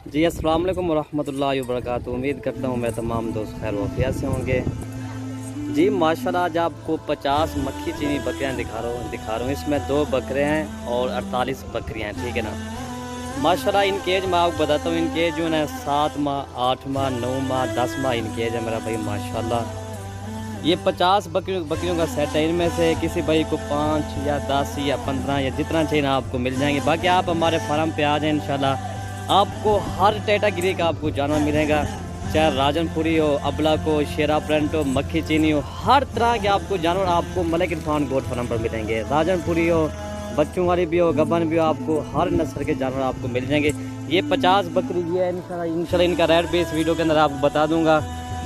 जी अस्सलाम वालेकुम वरहमतुल्लाहि वबरकातुहू। उम्मीद करता हूँ मैं तमाम दोस्त खैर वफ़ियत से होंगे। जी माशाल्लाह आज आपको 50 मक्खी चीनी बकरियाँ दिखा रहा हूँ। इसमें 2 बकरे हैं और 48 बकरियाँ हैं, ठीक है ना। माशाल्लाह इनकी एज मैं आपको बताता हूँ। इनकी एज जो है 7 माह, 8 माह, 9 माह, 10 माह इनकी एज है मेरा भाई माशाल्लाह। ये 50 बकरियों का सेट है। इनमें से किसी भाई को 5 या 10 या 15 या जितना चाहिए ना आपको मिल जाएंगे। बाकी आप हमारे फार्म पे आ जाएँ इंशाल्लाह, आपको हर कैटेगरी का आपको जानवर मिलेगा। चाहे राजनपुरी हो, अबला को, शेरा प्रिंट हो, मक्खी चीनी हो, हर तरह के आपको जानवर आपको मलिक इरफान गोट फार्म पर मिलेंगे। राजनपुरी हो, बच्चों वाली भी हो, गबन भी हो, आपको हर नस्ल के जानवर आपको मिल जाएंगे। ये 50 बकरी ये है इंशाल्लाह इनका रेट भी इस वीडियो के अंदर आपको बता दूंगा।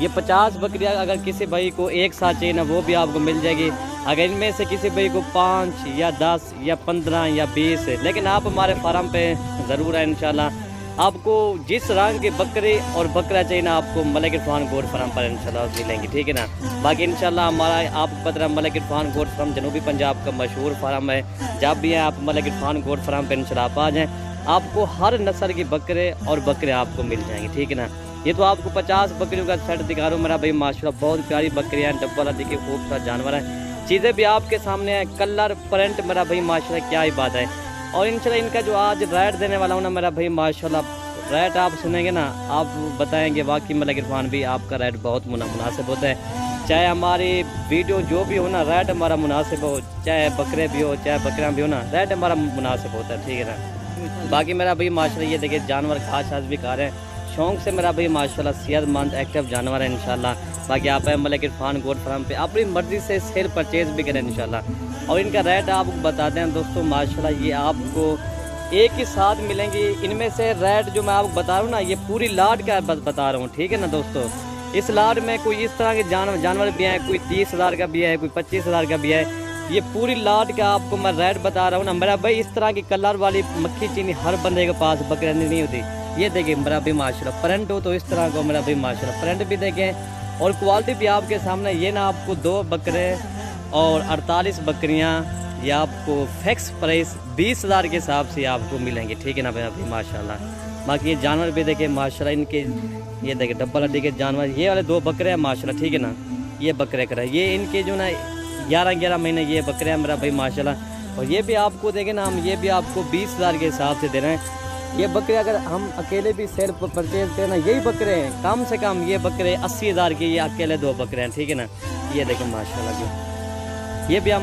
ये 50 बकरियाँ अगर किसी भाई को एक साथ चाहिए ना वो भी आपको मिल जाएगी। अगर इनमें से किसी भाई को 5 या 10 या 15 या 20 लेकिन आप हमारे फार्म पे ज़रूर है इंशाल्लाह। आपको जिस रंग के बकरे और बकरा चाहिए ना आपको मलिक इरफान गोट फार्म पर इंशाल्लाह मिलेंगे, ठीक है ना। बाकी इंशाल्लाह हमारा आपको पता है मलिक इरफान गोट फार्म जनूबी पंजाब का मशहूर फार्म है। जब भी है आप मलिक इरफान गोट फार्म पर इंशाल्लाह आप आ जाएँ, आपको हर नस्ल के बकरे और बकरे आपको मिल जाएंगे, ठीक है ना। ये तो आपको 50 बकरियों का सेट दिखा रहा हूँ मेरा भाई माशाल्लाह। बहुत प्यारी बकरियाँ हैं, डब्बा देखिए खूबसूरत जानवर हैं। चीज़ें भी आपके सामने हैं, कलर प्रिंट मेरा भाई माशाल्लाह क्या ही बात है। और इंशाल्लाह इनका जो आज रेट देने वाला हूँ ना मेरा भाई माशाल्लाह, रेट आप सुनेंगे ना आप बताएंगे वाकई मलिक इरफान भी आपका रेट बहुत मुनासिब होता है। चाहे हमारी वीडियो जो भी हो ना रेट हमारा मुनासिब हो, चाहे बकरे भी हो चाहे बकरियाँ भी हो ना रेट हमारा मुनासिब होता है, ठीक है ना। बाकी मेरा भाई माशाल्लाह ये देखिए जानवर घास छास भी खा रहे हैं शौक से मेरा भाई माशाल्लाह। सेहतमंद एक्टिव जानवर है इंशाल्लाह। बाकी आप है मलिक इरफान गोट फार्म पे अपनी मर्ज़ी से सेल परचेज़ भी करें इंशाल्लाह। और इनका रेट आपको बताते हैं दोस्तों माशाल्लाह। ये आपको एक ही साथ मिलेंगी। इनमें से रेट जो मैं आपको बता रहा हूँ ना ये पूरी लाट का बता रहा हूँ, ठीक है ना दोस्तों। इस लाट में कोई इस तरह के जानवर भी हैं, कोई 30,000 का भी है, कोई 25,000 का भी है। ये पूरी लाट का आपको मैं रेट बता रहा हूँ ना मेरा भाई। इस तरह की कलर वाली मक्खी चीनी हर बंदे के पास बकरियाँ नहीं होती। ये देखिए मेरा भाई माशाल्लाह प्रिंट हो तो इस तरह को मेरा भाई माशाल्लाह प्रिंट भी देखें और क्वालिटी भी आपके सामने। ये ना आपको 2 बकरे और 48 बकरियाँ ये आपको फिक्स प्राइस 20,000 के हिसाब से आपको मिलेंगे, ठीक है ना मेरा भाई माशाल्लाह। बाकी ये जानवर भी देखें माशाल्लाह इनके। ये देखिए डब्बा लड्डी के जानवर। ये वाले 2 बकरे हैं माशाल्लाह, ठीक है ना। ये बकरे करा ये इनके जो ना 11-11 महीने ये बकरे हैं मेरा भाई माशाल्लाह। और ये भी आपको देखें ना हम ये भी आपको 20,000 के हिसाब से दे रहे हैं। ये बकरे अगर हम अकेले भी सेल परचेज करें ना यही बकरे हैं कम से कम ये बकरे 80,000 के ये अकेले 2 बकरे हैं, ठीक है ना। ये देखें माशाल्लाह जी ये भी हम